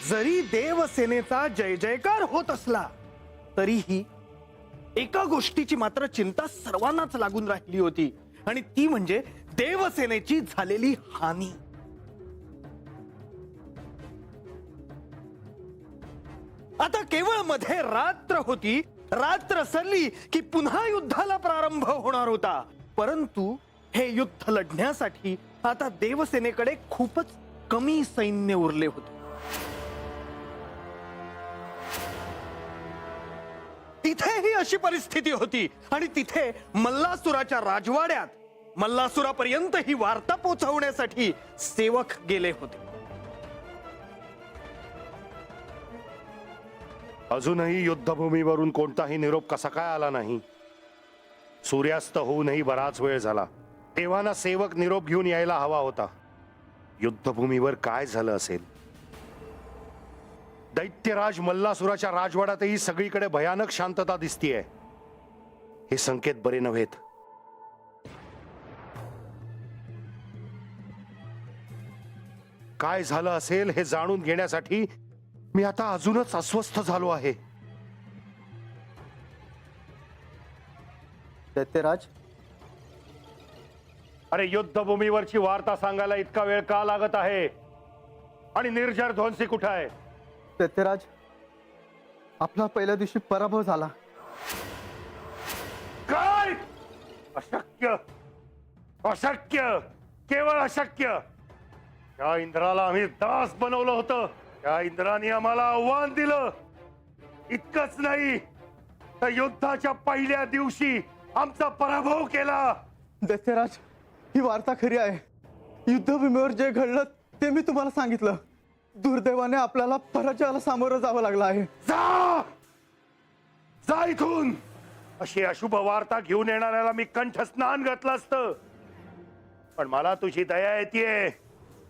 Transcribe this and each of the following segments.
जरी देवसेनेचा जय जयकार होत असला तरीही एका गोष्टीची मात्र चिंता सर्वांनाच लागून राहिली होती, आणि ती म्हणजे देवसेनेची झालेली हानी. आता केवळ मध्ये रात्र होती. रात्र सरली की पुन्हा युद्धाला प्रारंभ होणार होता. परंतु हे युद्ध लढण्यासाठी आता देवसेनेकडे खूपच कमी सैन्य उरले होते. तिथेही अशी परिस्थिती होती, आणि तिथे मल्लासुराच्या राजवाड्यात मल्लासुरापर्यंत ही वार्ता पोहोचवण्यासाठी सेवक गेले होते. अजूनही युद्धभूमीवरून कोणताही निरोप कसा काय आला नाही? सूर्यास्त होऊनही बराच वेळ झाला. देवाना सेवक निरोप घेऊन यायला हवा होता. युद्धभूमीवर काय झालं असेल? दैत्यराज मल्लासुराच्या राजवाड्यातही सगळीकडे भयानक शांतता दिसतीये. हे संकेत बरे नव्हेत. काय झालं असेल हे जाणून घेण्यासाठी मी आता अजूनच अस्वस्थ झालो आहे. दैत्यराज, अरे युद्धभूमीवरची वार्ता सांगायला इतका वेळ का लागत आहे? आणि निर्जर ध्वंसी कुठे आहे? दैत्यराज, आपला पहिल्या दिवशी पराभव झाला. काय? अशक्य, अशक्य, केवळ अशक्य. त्या इंद्राला आम्ही दास बनवलं होतं. त्या इंद्राने आम्हाला आव्हान दिलं. इतकंच नाही तर युद्धाच्या पहिल्या दिवशी आमचा पराभव केला. दैत्यराज, ही वार्ता खरी आहे. युद्धभूमीवर जे घडलं ते मी तुम्हाला सांगितलं. दुर्दैवाने आपल्याला पराजयाला सामोरं जावं लागलं आहे. जा, जा इथून. अशी अशुभ वार्ता घेऊन येणाऱ्याला मी कंठस्नान घातलं असतं, पण मला तुझी दया येतेय.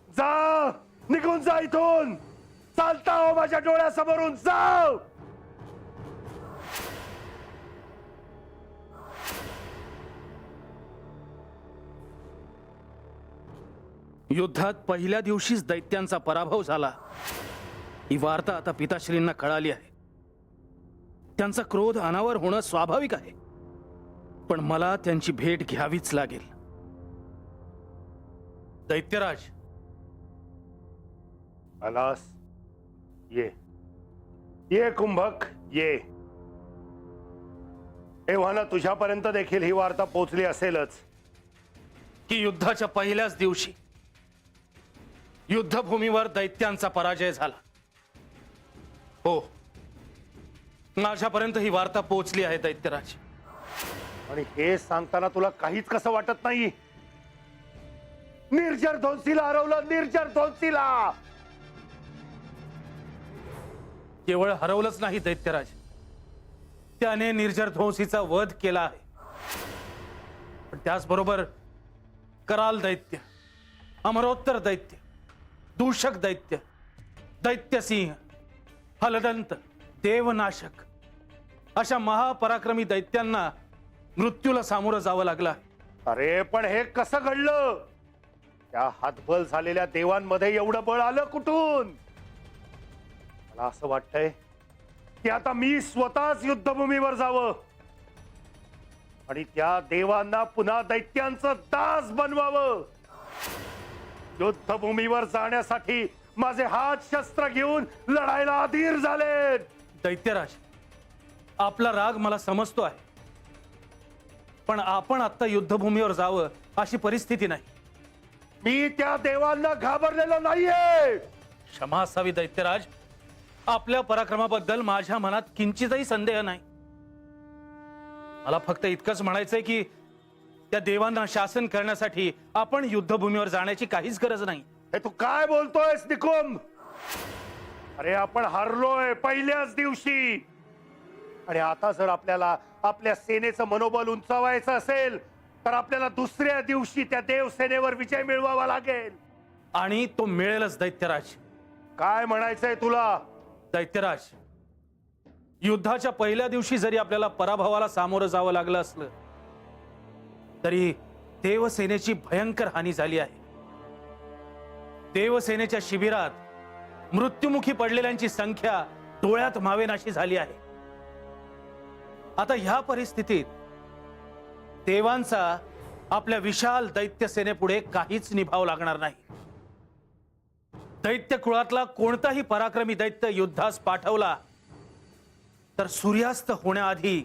जा, निघून जा इथून. चालता हो माझ्या डोळ्यासमोरून, जा. युद्धात पहिल्या दिवशीच दैत्यांचा पराभव झाला ही वार्ता आता पिताश्रींना कळाली आहे. त्यांचा क्रोध अनावर होणं स्वाभाविक आहे, पण मला त्यांची भेट घ्यावीच लागेल. दैत्यराज, आलास? ये ये कुंभक, ये. एव्हाना तुझ्यापर्यंत देखील ही वार्ता पोहोचली असेलच की युद्धाच्या पहिल्याच दिवशी युद्धभूमीवर दैत्यांचा पराजय झाला. हो, माझ्यापर्यंत ही वार्ता पोहोचली आहे दैत्यराज. आणि हे सांगताना तुला काहीच कसं वाटत नाही? निर्जर ध्वंसीला हरवलं, निर्जर ध्वंसीला. केवळ हरवलंच नाही दैत्यराज, त्याने निर्जर ध्वंसीचा वध केला आहे. पण त्याचबरोबर कराल दैत्य, अमरोत्तर दैत्य, दूषक दैत्य, दैत्यसिंह, हलदंत, देवनाशक अशा महापराक्रमी दैत्यांना मृत्यूला सामोरं जावं लागलं. अरे पण हे कसं घडलं? त्या हातबल झालेल्या देवांमध्ये एवढं बळ आलं कुठून? मला असं वाटतंय की आता मी स्वतःच युद्धभूमीवर जावं आणि त्या देवांना पुन्हा दैत्यांचं दास बनवावं. युद्धभूमीवर जाण्यासाठी माझे हात शस्त्र घेऊन लढायला अधीर झालेत. दैत्यराज, आपला राग मला समजतो आहे, पण आपण आता युद्धभूमीवर जावं अशी परिस्थिती नाही. मी त्या देवांना घाबरलेलो नाहीये. क्षमा असावी दैत्यराज, आपल्या पराक्रमाबद्दल माझ्या मनात किंचितही संदेह नाही. मला फक्त इतकंच म्हणायचंय की त्या देवांना शासन करण्यासाठी आपण युद्धभूमीवर जाण्याची काहीच गरज नाही. हे तू काय बोलतोयस निकुंभ? अरे आपण हरलोय पहिल्याच दिवशी, आणि आता जर आपल्याला आपल्या सेनेचं मनोबल उंचावायचं असेल तर आपल्याला दुसऱ्या दिवशी त्या देवसेनेवर विजय मिळवावा लागेल. आणि तो मिळेलच दैत्यराज. काय म्हणायचंय तुला? दैत्यराज, युद्धाच्या पहिल्या दिवशी जरी आपल्याला पराभवाला सामोरं जावं लागलं असलं तरी देवसेनेची भयंकर हानी झाली आहे. देवसेनेच्या शिबिरात मृत्युमुखी पडलेल्यांची संख्या डोळ्यात मावेनाशी झाली आहे. आता ह्या परिस्थितीत देवांचा आपल्या विशाल दैत्य सेनेपुढे काहीच निभाव लागणार नाही. दैत्य कुळातला कोणताही पराक्रमी दैत्य युद्धास पाठवला तर सूर्यास्त होण्याआधी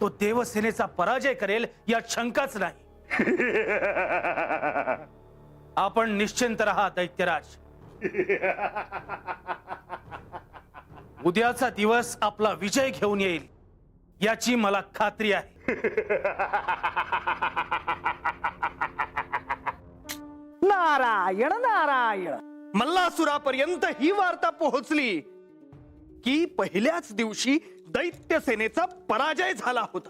तो देवसेनेचा पराजय करेल यात शंकाच नाही. आपण निश्चिंत रहा दैत्यराज. उद्याचा दिवस आपला विजय घेऊन येईल याची मला खात्री आहे. नारायण नारायण. मल्लासुरापर्यंत ही वार्ता पोहोचली की पहिल्याच दिवशी दैत्य सेनेचा पराजय झाला होता.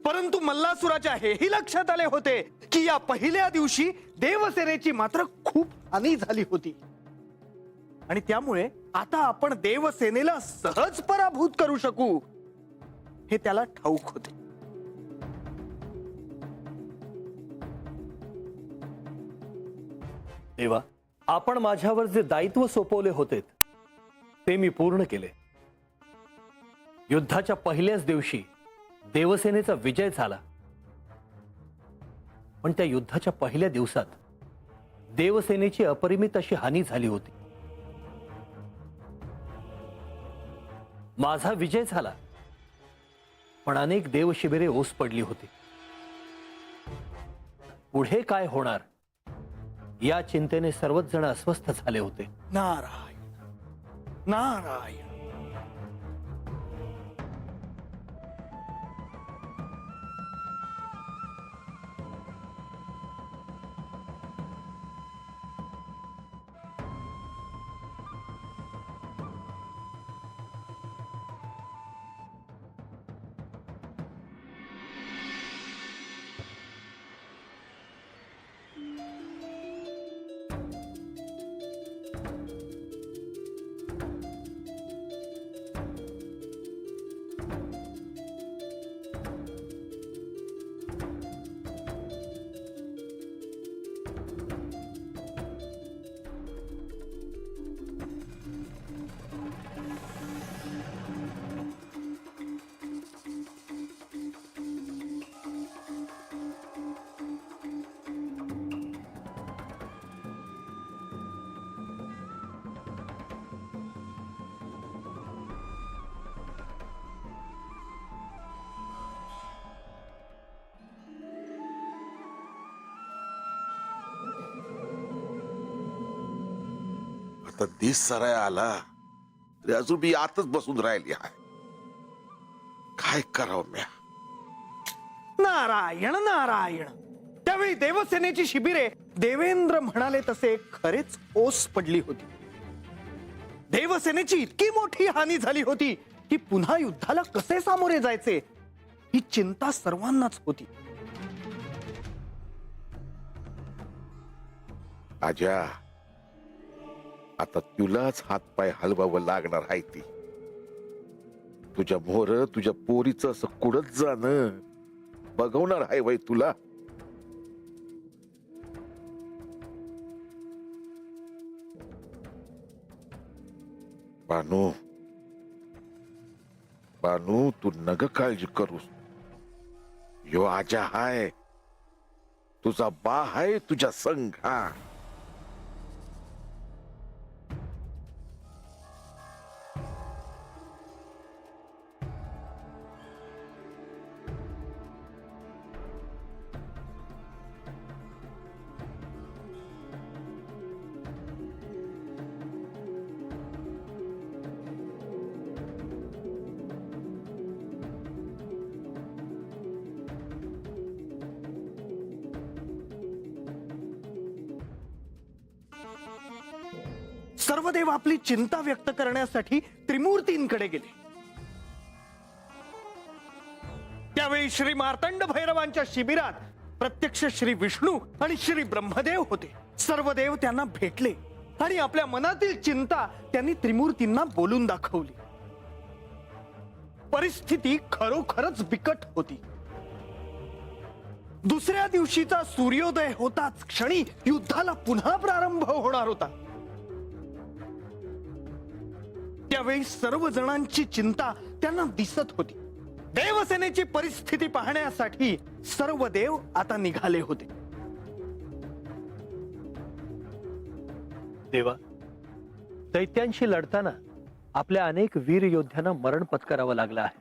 परंतु मल्लासुराच्या हेही लक्षात आले होते की या पहिल्या दिवशी देवसेनेची मात्र खूप हानी झाली होती आणि त्यामुळे आता आपण देवसेनेला सहज पराभूत करू शकू हे त्याला ठाऊक होते. देवा, आपण माझ्यावर जे दायित्व सोपवले होते ते मी पूर्ण केले. युद्धाच्या पहिल्याच दिवशी देवसेनेचा विजय झाला. पण त्या युद्धाच्या पहिल्या दिवसात देवसेनेची अपरिमित अशी हानी झाली होती. माझा विजय झाला, पण अनेक देवशिबिरे ओस पडली होती. पुढे काय होणार या चिंतेने सर्वच जण अस्वस्थ झाले होते. नारायण नारायण. आता दिस सराय आला तरी अजून मी आतच बसून राहिली आहे. काय करावं म्या. नारायण नारायण. त्यावेळी देवसेनेची शिबिरे देवेंद्र म्हणाले तसे खरेच ओस पडली होती. देवसेनेची इतकी मोठी हानी झाली होती की पुन्हा युद्धाला कसे सामोरे जायचे ही चिंता सर्वांनाच होती. आजा, आता तुलाच हातपाय हलवावं लागणार आहे. ती तुझ्या मोर तुझ्या पोरीचं असं कुडत जाणं बघवणार आहे वय तुला. बानू बानू, तू नग काळजी करूस. यो आजा हाय, तुझा बा हाय तुझ्या संग. हा, सर्व देव आपली चिंता व्यक्त करण्यासाठी त्रिमूर्तींकडे गेले. त्यावेळी श्री मार्तंड भैरवांच्या शिबिरात प्रत्यक्ष श्री विष्णू आणि श्री ब्रह्मदेव होते. सर्व देव त्यांना भेटले आणि आपल्या मनातील चिंता त्यांनी त्रिमूर्तींना बोलून दाखवली. परिस्थिती खरोखरच बिकट होती. दुसऱ्या दिवशीचा सूर्योदय होताच क्षणी युद्धाला पुन्हा प्रारंभ होणार होता. यावेळी सर्व जणांची चिंता त्यांना दिसत होती. देवसेनेची परिस्थिती पाहण्यासाठी सर्व देव आता निघाले होते. देवा, दैत्यांशी लढताना आपल्या अनेक वीर योद्ध्यांना मरण पत्करावं लागलं आहे.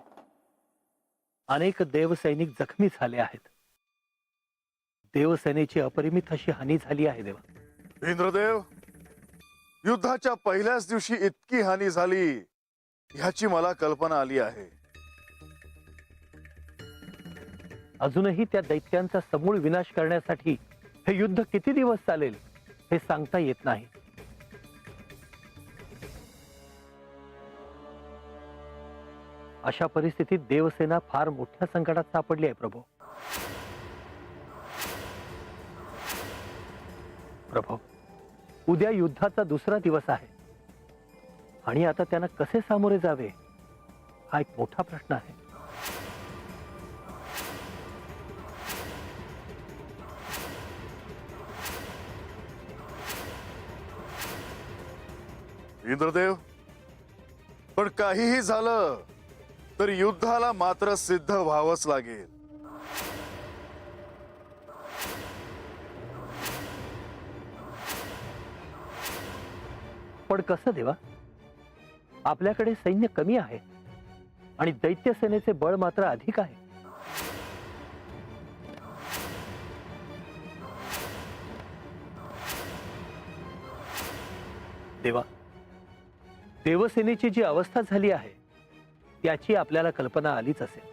अनेक देवसैनिक जखमी झाले आहेत. देवसेनेची अपरिमित अशी हानी झाली आहे देवा. इंद्रदेव, युद्धाच्या पहिल्याच दिवशी इतकी हानी झाली ह्याची मला कल्पना आली आहे. अजूनही त्या दैत्यांचा समूळ विनाश करण्यासाठी हे युद्ध किती दिवस चालेल हे सांगता येत नाही. अशा परिस्थितीत देवसेना फार मोठ्या संकटात सापडली आहे प्रभू. प्रभू, उद्या युद्धाचा दुसरा दिवस आहे आणि आता त्यांना कसे सामोरे जावे हा एक मोठा प्रश्न आहे. इंद्रदेव, पण काहीही झालं तर युद्धाला मात्र सिद्ध व्हावंच लागेल. पण कसं देवा? आपल्याकडे सैन्य कमी आहे आणि दैत्य सेनेचे बळ मात्र अधिक आहे. देवा, देवसेनेची जी अवस्था झाली आहे त्याची आपल्याला कल्पना आलीच असेल.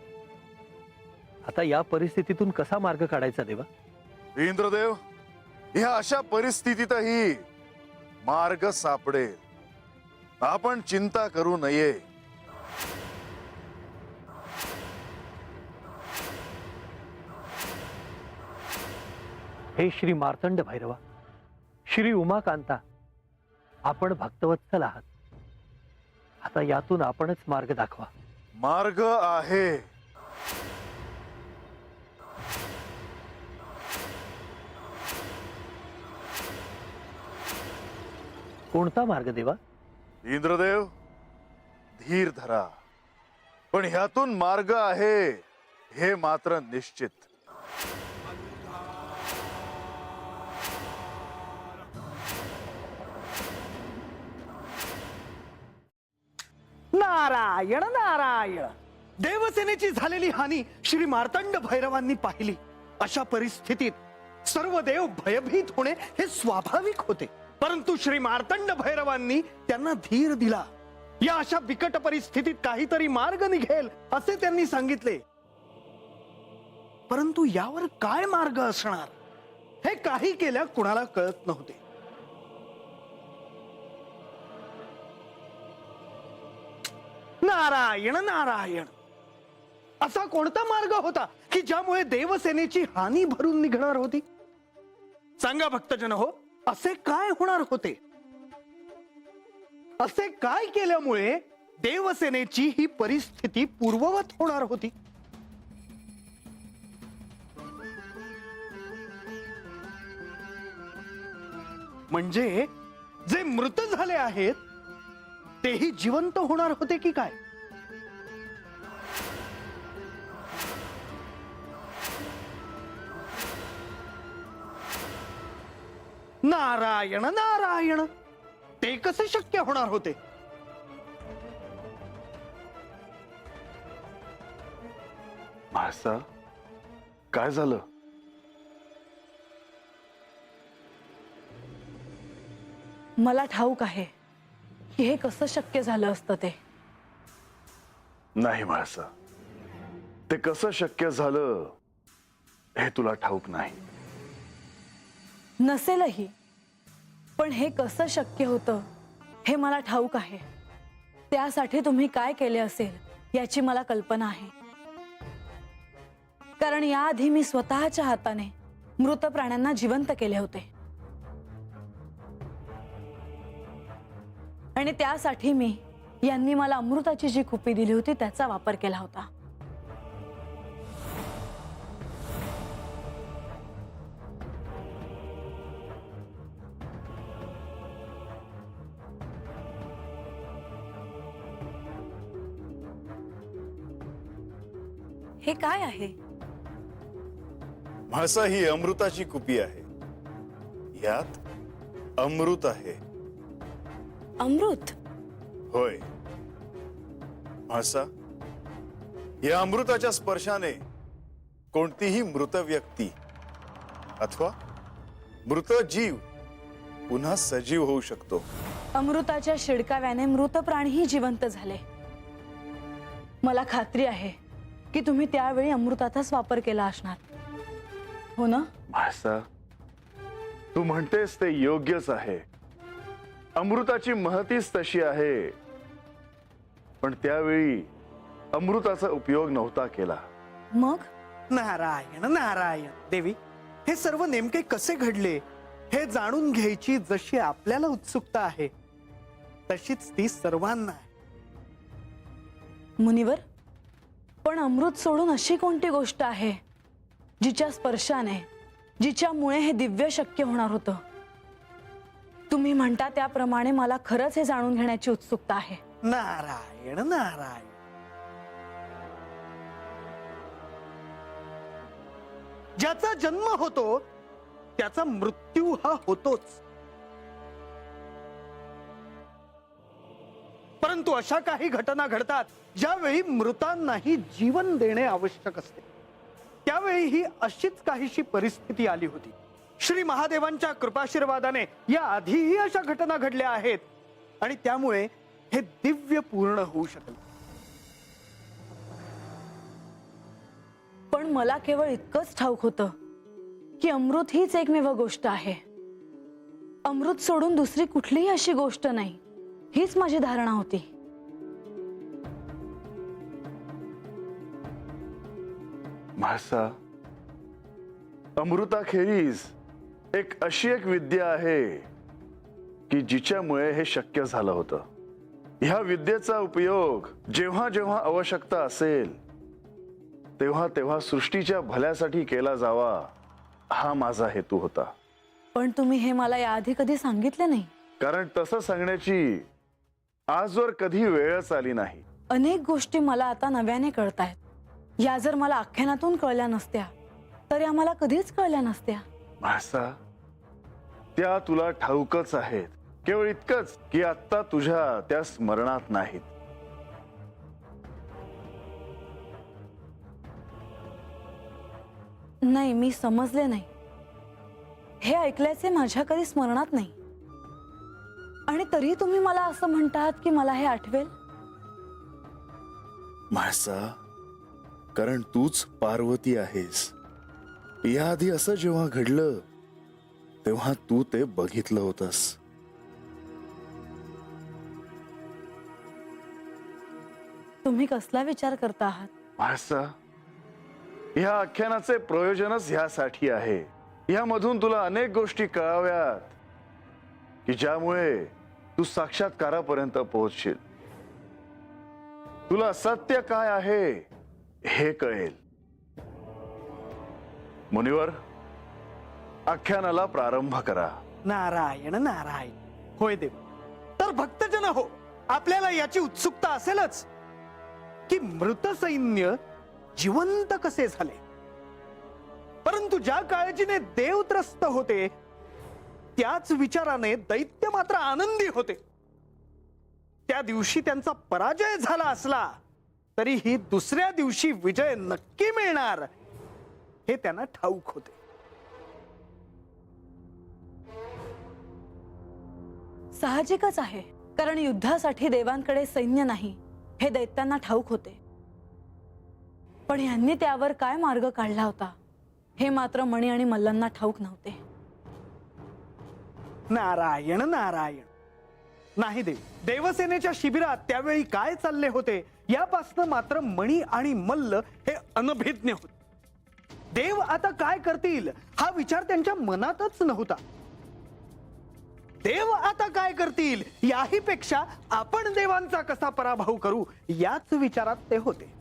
आता या परिस्थितीतून कसा मार्ग काढायचा देवा? इंद्रदेव, ह्या अशा परिस्थितीतही मार्ग सापडेल. आपण चिंता करू नये. हे श्री मार्तंड भैरवा, श्री उमाकांता, आपण भक्तवत्सल आहात. आता यातून आपणच मार्ग दाखवा. मार्ग आहे. कोणता मार्ग देवा? इंद्रदेव, धीर धरा. पण ह्यातून मार्ग आहे हे मात्र निश्चित. नारायण नारायण. देवसेनेची झालेली हानी श्री मार्तंड भैरवांनी पाहिली. अशा परिस्थितीत सर्व देव भयभीत होणे हे स्वाभाविक होते. परंतु श्री मार्तंड भैरवांनी त्यांना धीर दिला. या अशा बिकट परिस्थितीत काहीतरी मार्ग निघेल असे त्यांनी सांगितले. परंतु यावर काय मार्ग असणार हे काही केल्या कुणाला कळत नव्हते. नारायण नारायण. असा कोणता मार्ग होता की ज्यामुळे देवसेनेची हानी भरून निघणार होती? सांगा भक्तजन हो, असे काय होणार होते? असे काय केल्यामुळे देवसेनेची ही परिस्थिती पूर्ववत होणार होती? म्हणजे जे मृत झाले आहेत तेही जिवंत होणार होते की काय? नारायण नारायण. ते कसे शक्य होणार होते? महासा, काय झालं? मला ठाऊक आहे की हे कसं शक्य झालं असतं ते. नाही महासा, ते कसं शक्य झालं हे तुला ठाऊक नाही. नसेलही, पण हे कसं शक्य होतं हे मला ठाऊक आहे. त्यासाठी तुम्ही काय केले असेल याची मला कल्पना आहे. कारण याआधी मी स्वतःच्या हाताने मृत प्राण्यांना जिवंत केले होते आणि त्यासाठी मी यांनी मला अमृताची जी कुपी दिली होती त्याचा वापर केला होता. हे काय आहे? म्हाळसा ही अमृताची कुपी आहे. यात अमृत आहे. अमृत? होय म्हाळसा, या अमृताच्या स्पर्शाने कोणतीही मृत व्यक्ती अथवा मृत जीव पुन्हा सजीव होऊ शकतो. अमृताच्या शिडकाव्याने मृत प्राणीही जिवंत झाले. मला खात्री आहे की तुम्ही त्यावेळी अमृताचाच वापर केला असणार, हो ना? म्हाळसा, तू म्हणतेस ते योग्यच आहे. अमृताची महतीच तशी आहे. पण त्यावेळी अमृताचा उपयोग नव्हता केला. मग नारायण नारायण. देवी, हे सर्व नेमके कसे घडले हे जाणून घ्यायची जशी आपल्याला उत्सुकता आहे तशीच ती सर्वांना आहे. मुनिवर, पण अमृत सोडून अशी कोणती गोष्ट आहे जिच्या स्पर्शाने, जिच्यामुळे हे दिव्य शक्य होणार होतं? तुम्ही म्हणता त्याप्रमाणे मला खरंच हे जाणून घेण्याची उत्सुकता आहे. नारायण नारायण. ज्याचा जन्म होतो त्याचा मृत्यू हा होतोच. परंतु अशा काही घटना घडतात ज्यावेळी मृतांनाही जीवन देणे आवश्यक असते. त्यावेळी ही अशीच काहीशी परिस्थिती आली होती. श्री महादेवांच्या कृपाशीर्वादाने या आधीही अशा घटना घडल्या आहेत आणि त्यामुळे हे दिव्य पूर्ण होऊ शकले. पण मला केवळ इतकंच ठाऊक होतं की अमृत हीच एकमेव गोष्ट आहे. अमृत सोडून दुसरी कुठलीही अशी गोष्ट नाही, हीच माझी धारणा होती. म्हाळसा, अमृताखेरीज अशी एक विद्या आहे की जिच्यामुळे हे शक्य झालं होतं. ह्या विद्येचा उपयोग जेव्हा जेव्हा आवश्यकता असेल तेव्हा तेव्हा सृष्टीच्या भल्यासाठी केला जावा, हा माझा हेतू होता. पण तुम्ही हे मला याआधी कधी सांगितले नाही. कारण तसं सांगण्याची आजवर कधी वेळच आली नाही. अनेक गोष्टी मला आता नव्याने कळतायत. या जर मला आख्यानातून कळल्या नसत्या तर या मला कधीच कळल्या नसत्या. म्हाळसा, त्या तुला ठाऊकच आहेत. केवळ इतकंच की आता तुझ्या त्या स्मरणात नाहीत. नाही, मी समजले नाही. हे ऐकल्याचे माझ्या कधी स्मरणात नाही. आणि तरी तुम्ही मला असं म्हणतात की मला हे आठवेल. म्हाळसा, कारण तूच पार्वती आहेस. याआधी असं जेव्हा घडलं तेव्हा तू ते बघितलं होतंस. तुम्ही कसला विचार करता आहात? म्हाळसा, ह्या आख्यानाचे प्रयोजनच ह्यासाठी आहे. यामधून तुला अनेक गोष्टी कळाव्यात की ज्यामुळे तू साक्षात्कारापर्यंत पोहोचशील. तुला सत्य काय आहे हे कळेल. मुनिवर, आख्यानाला प्रारंभ करा. नारायण नारायण. होय देव. तर भक्तजन हो, आपल्याला याची उत्सुकता असेलच की मृत सैन्य जिवंत कसे झाले. परंतु ज्या काळजीने देव त्रस्त होते त्याच विचाराने दैत्य मात्र आनंदी होते. त्या दिवशी त्यांचा पराजय झाला असला तरीही दुसऱ्या दिवशी विजय नक्की मिळणार हे त्यांना ठाऊक होते. साहजिकच आहे, कारण युद्धासाठी देवांकडे सैन्य नाही हे दैत्यांना ठाऊक होते. पण यांनी त्यावर काय मार्ग काढला होता हे मात्र मणी आणि मल्लांना ठाऊक नव्हते. नारायण नारायण. नाही देव, देवसेनेच्या शिबिरात त्यावेळी काय चालले होते यापासून मात्र मणी आणि मल्ल हे अनभिज्ञ होते. देव आता काय करतील हा विचार त्यांच्या मनातच नव्हता. देव आता काय करतील याही पेक्षा आपण देवांचा कसा पराभव करू याच विचारात ते होते.